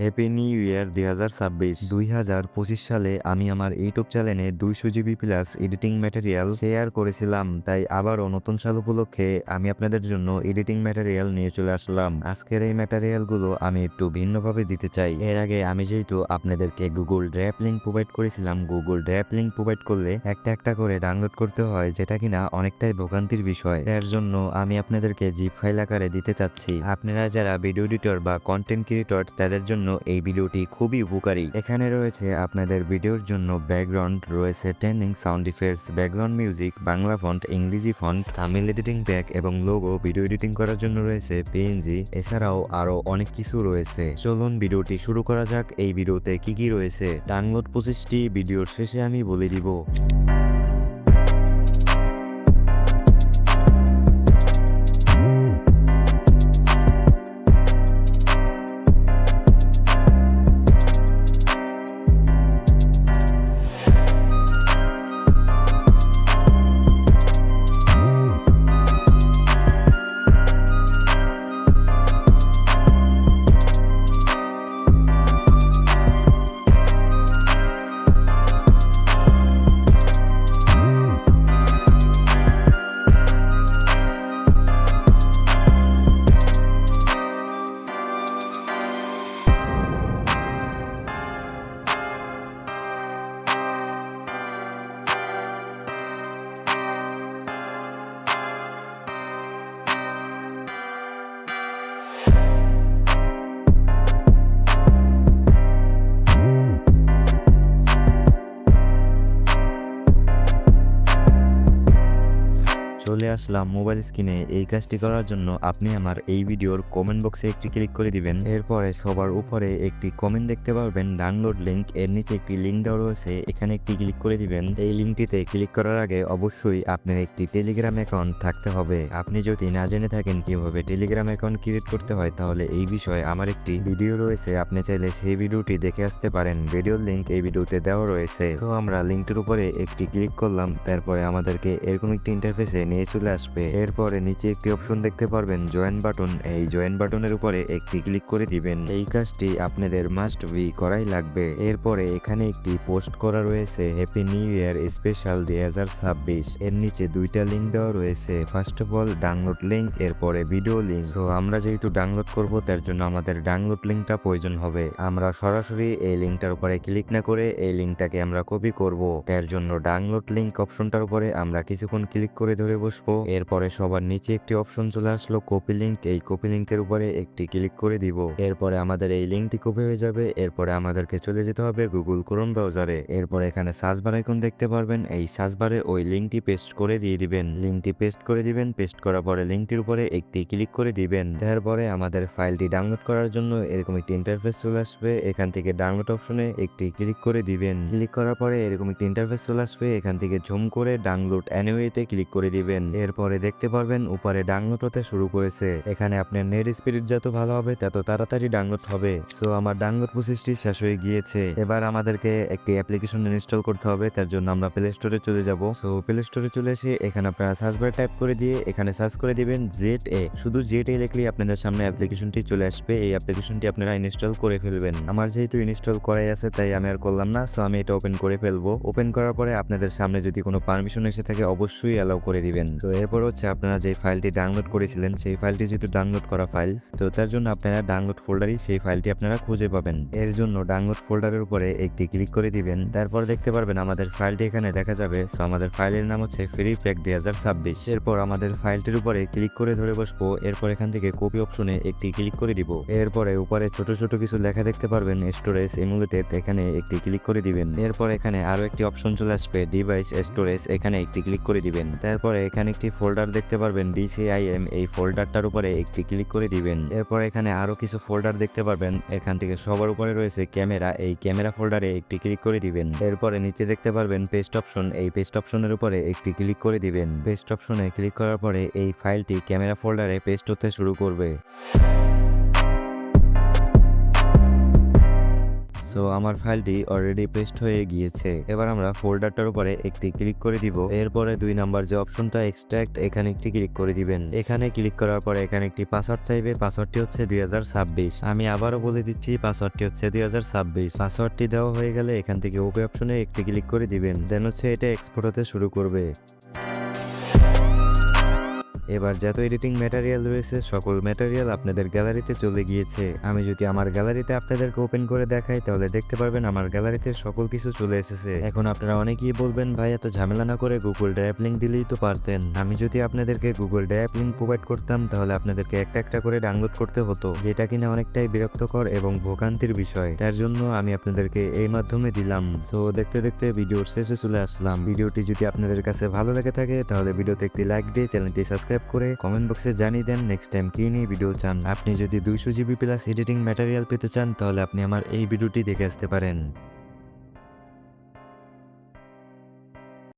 Happy new year 2026 সালে আমি আমার ইউটিউব চ্যানেলে 200 GB plus editing material share করেছিলাম। তাই আবারও নতুন সাল উপলক্ষে আমি আপনাদের জন্য এডিটিং ম্যাটেরিয়াল নিয়ে চলে আসলাম। আজকের এই ম্যাটেরিয়ালগুলো আমি একটু ভিন্নভাবে দিতে চাই। এর আগে আমি যেহেতু আপনাদেরকে গুগল ড্রাইভ লিঙ্ক প্রোভাইড করেছিলাম, গুগল ড্রাইভ লিঙ্ক প্রোভাইড করলে একটা একটা করে ডাউনলোড করতে হয়, যেটা কিনা অনেকটাই ভোগান্তির বিষয়। এর জন্য আমি আপনাদেরকে জিপ ফাইল আকারে দিতে চাচ্ছি। আপনারা যারা ভিডিও এডিটর বা কন্টেন্ট ক্রিয়েটর তাদের জন্য এই ভিডিওটি খুবই উপকারী। এখানে রয়েছে আপনাদের ভিডিওর জন্য ব্যাকগ্রাউন্ড, রয়েছে trending sound effects, background music, Bangla font, ইংরেজি ফন্ট, তামিল এডিটিং প্যাক এবং লোগো। ভিডিও এডিটিং করার জন্য রয়েছে পিএনজি, এছাড়াও আরো অনেক কিছু রয়েছে। চলুন ভিডিওটি শুরু করা যাক। এই ভিডিওতে কি কি রয়েছে ডাউনলোড প্রসেসটি ভিডিওর শেষে আমি বলে দিব। চলে আসলাম মোবাইল স্ক্রিনে। এই কাজটি করার জন্য আপনি আমার এই ভিডিওর কমেন্ট বক্সে একটি ক্লিক করে দিবেন। এরপরে সবার উপরে একটি কমেন্ট দেখতে পারবেন ডাউনলোড লিংক, এর নিচে একটি লিঙ্ক দেওয়া রয়েছে, এখানে একটি ক্লিক করে দিবেন। এই লিঙ্কটিতে ক্লিক করার আগে অবশ্যই আপনার একটি টেলিগ্রাম অ্যাকাউন্ট থাকতে হবে। আপনি যদি না জেনে থাকেন কিভাবে টেলিগ্রাম অ্যাকাউন্ট ক্রিয়েট করতে হয়, তাহলে এই বিষয়ে আমার একটি ভিডিও রয়েছে, আপনি চাইলে সেই ভিডিওটি দেখে আসতে পারেন। ভিডিওর লিঙ্ক এই ভিডিওতে দেওয়া রয়েছে। তো আমরা লিঙ্কটির উপরে একটি ক্লিক করলাম, তারপরে আমাদেরকে এরকম একটি ইন্টারফেসে নিয়ে চলে আসবে। এরপরে নিচে একটি অপশন দেখতে পারবেন জয়েন বাটন, এই জয়েন বাটনের উপরে একটি ক্লিক করে দিবেন। এই কাজটি আপনাদের মাস্ট বি করাই লাগবে। এরপরে এখানে একটি পোস্ট করা রয়েছে হ্যাপি নিউ ইয়ার স্পেশাল 2026। এর নিচে দুইটা লিঙ্ক দেওয়া রয়েছে, first of all download link, এরপরে ভিডিও লিঙ্ক। তো আমরা যেহেতু ডাউনলোড করব তার জন্য আমাদের ডাউনলোড লিঙ্কটা প্রয়োজন হবে। আমরা সরাসরি এই লিঙ্কটার উপরে ক্লিক না করে এই লিঙ্কটাকে আমরা কপি করব। তার জন্য ডাউনলোড লিঙ্ক অপশনটার উপরে আমরা কিছুক্ষণ ক্লিক করে ধরে বসবো। এরপরে সবার নিচে একটি অপশন চলে আসলো কপি লিঙ্ক, এই কপি লিঙ্কের উপরে একটি ক্লিক করে দিব। এরপরে আমাদের এই লিঙ্কটি কপি হয়ে যাবে। এরপরে আমাদেরকে চলে যেতে হবে গুগল ক্রোম ব্রাউজারে। এরপরে এখানে সার্চ বার আইকন দেখতে পারবেন, এই সার্চ বারে ওই লিঙ্কটি পেস্ট করে দিয়ে দিবেন। লিঙ্কটি পেস্ট করে দিবেন। পেস্ট করার পরে লিঙ্কটির উপরে একটি ক্লিক করে দিবেন। তারপরে আমাদের ফাইলটি ডাউনলোড করার জন্য এরকম একটি ইন্টারফেস চলে আসবে। এখান থেকে ডাউনলোড অপশনে একটি ক্লিক করে দিবেন। ক্লিক করার পরে এরকম একটি ইন্টারফেস চলে আসবে। এখান থেকে জুম করে ডাউনলোড এনিওয়েতে ক্লিক করে দিবেন। এরপরে দেখতে পারবেন উপরে ডাউনলোড হতে শুরু করেছে। এখানে আপনার নেট স্পিড যত ভালো হবে তত তাড়াতাড়ি ডাউনলোড হবে। সো আমার ডাউনলোড প্রসেসটি শেষ হয়ে গিয়েছে। এবার আমাদেরকে একটি অ্যাপ্লিকেশন ইনস্টল করতে হবে। তার জন্য আমরা প্লে স্টোরে চলে যাব। সো প্লে স্টোরে চলে এসে এখানে আপনারা সার্চ বারে টাইপ করে দিয়ে এখানে সার্চ করে দিবেন ZA। শুধু ZA লিখলেই আপনাদের সামনে অ্যাপ্লিকেশনটি চলে আসবে। এই অ্যাপ্লিকেশনটি আপনারা ইনস্টল করে ফেলবেন। আমার যেহেতু ইনস্টল করাই আছে তাই আমি আর করলাম না। সো আমি এটা ওপেন করে ফেলবো। ওপেন করার পরে আপনাদের সামনে যদি কোনো পারমিশন এসে থাকে অবশ্যই অ্যালাউ করে দিবেন। তো এরপর হচ্ছে আপনারা যে ফাইলটি ডাউনলোড করেছিলেন সেই ফাইলটি যেহেতু ডাউনলোড করা ফাইল, তো তার জন্য আপনারা ডাউনলোড ফোল্ডারই সেই ফাইলটি আপনারা খুঁজে পাবেন। এর জন্য ডাউনলোড ফোল্ডারের উপরে একটি ক্লিক করে দিবেন। তারপর দেখতে পারবেন আমাদের ফাইলটি এখানে দেখা যাবে। সো আমাদের ফাইলের নাম হচ্ছে ফ্রি প্যাক 2026। এরপর আমাদের ফাইলটির উপরে ক্লিক করে ধরে বসবো। এরপর এখান থেকে কপি অপশনে একটি ক্লিক করে দিব। এরপরে উপরে ছোট ছোট কিছু লেখা দেখতে পারবেন স্টোরেজ এমুলেটেড, এখানে একটি ক্লিক করে দিবেন। এরপর এখানে আরো একটি অপশন চলে আসবে ডিভাইস স্টোরেজ, এখানে একটি ক্লিক করে দিবেন। তারপরে এখানে একটি ফোল্ডার দেখতে পারবেন DCIM, এই ফোল্ডারটার উপরে একটি ক্লিক করে দিবেন। এরপর এখানে আরো কিছু ফোল্ডার দেখতে পারবেন, এখান থেকে সবার উপরে রয়েছে ক্যামেরা, এই ক্যামেরা ফোল্ডারে একটি ক্লিক করে দিবেন। এরপরে নিচে দেখতে পারবেন পেস্ট অপশন, এই পেস্ট অপশনের উপরে একটি ক্লিক করে দিবেন। পেস্ট অপশনে ক্লিক করার পরে এই ফাইলটি ক্যামেরা ফোল্ডারে পেস্ট হতে শুরু করবে। সো আমার ফাইলটি অলরেডি পেস্ট হয়ে গিয়েছে। এবার আমরা ফোল্ডারটার উপরে একটি ক্লিক করে দিব। এরপরে 2 নাম্বার যে অপশনটা এক্সট্রাক্ট, এখানে একটি ক্লিক করে দিবেন। এখানে ক্লিক করার পরে এখানে একটি পাসওয়ার্ড চাইবে। পাসওয়ার্ডটি হচ্ছে 2026। আমি আবারও বলে দিচ্ছি, পাসওয়ার্ডটি হচ্ছে 2026। পাসওয়ার্ডটি দেওয়া হয়ে গেলে এখান থেকে ওকে অপশনে একটি ক্লিক করে দিবেন। দেন হচ্ছে এটা এক্সপোর্ট হতে শুরু করবে। এবার যত এডিটিং ম্যাটেরিয়াল রয়েছে সকল ম্যাটেরিয়াল আপনাদের গ্যালারিতে চলে গিয়েছে। আমি যদি আমার গ্যালারিতে আপনাদেরকে ওপেন করে দেখাই তাহলে দেখতে পারবেন আমার গ্যালারিতে সকল কিছু চলে এসেছে। এখন আপনারা অনেকেই বলবেন, ভাই এত ঝামেলা না করে গুগল ড্রাইভ লিঙ্ক দিলেই তো পারতেন। আমি যদি আপনাদেরকে গুগল ড্রাইভ লিঙ্ক প্রোভাইড করতাম তাহলে আপনাদেরকে একটা একটা করে ডাউনলোড করতে হতো, যেটা কিনা অনেকটাই বিরক্তকর এবং ভোগান্তির বিষয়। তার জন্য আমি আপনাদেরকে এই মাধ্যমে দিলাম। সো দেখতে দেখতে ভিডিওর শেষে চলে আসলাম। ভিডিওটি যদি আপনাদের কাছে ভালো লেগে থাকে তাহলে ভিডিওতে একটি লাইক দিয়ে চ্যানেলটি সাবস্ক্রাইব করে কমেন্ট বক্সে জানিয়ে দেন নেক্সট টাইম কি নিয়ে ভিডিও চান। আপনি যদি 200 GB প্লাস এডিটিং ম্যাটেরিয়াল পেতে চান তাহলে আপনি আমার এই ভিডিওটি দেখে আসতে পারেন।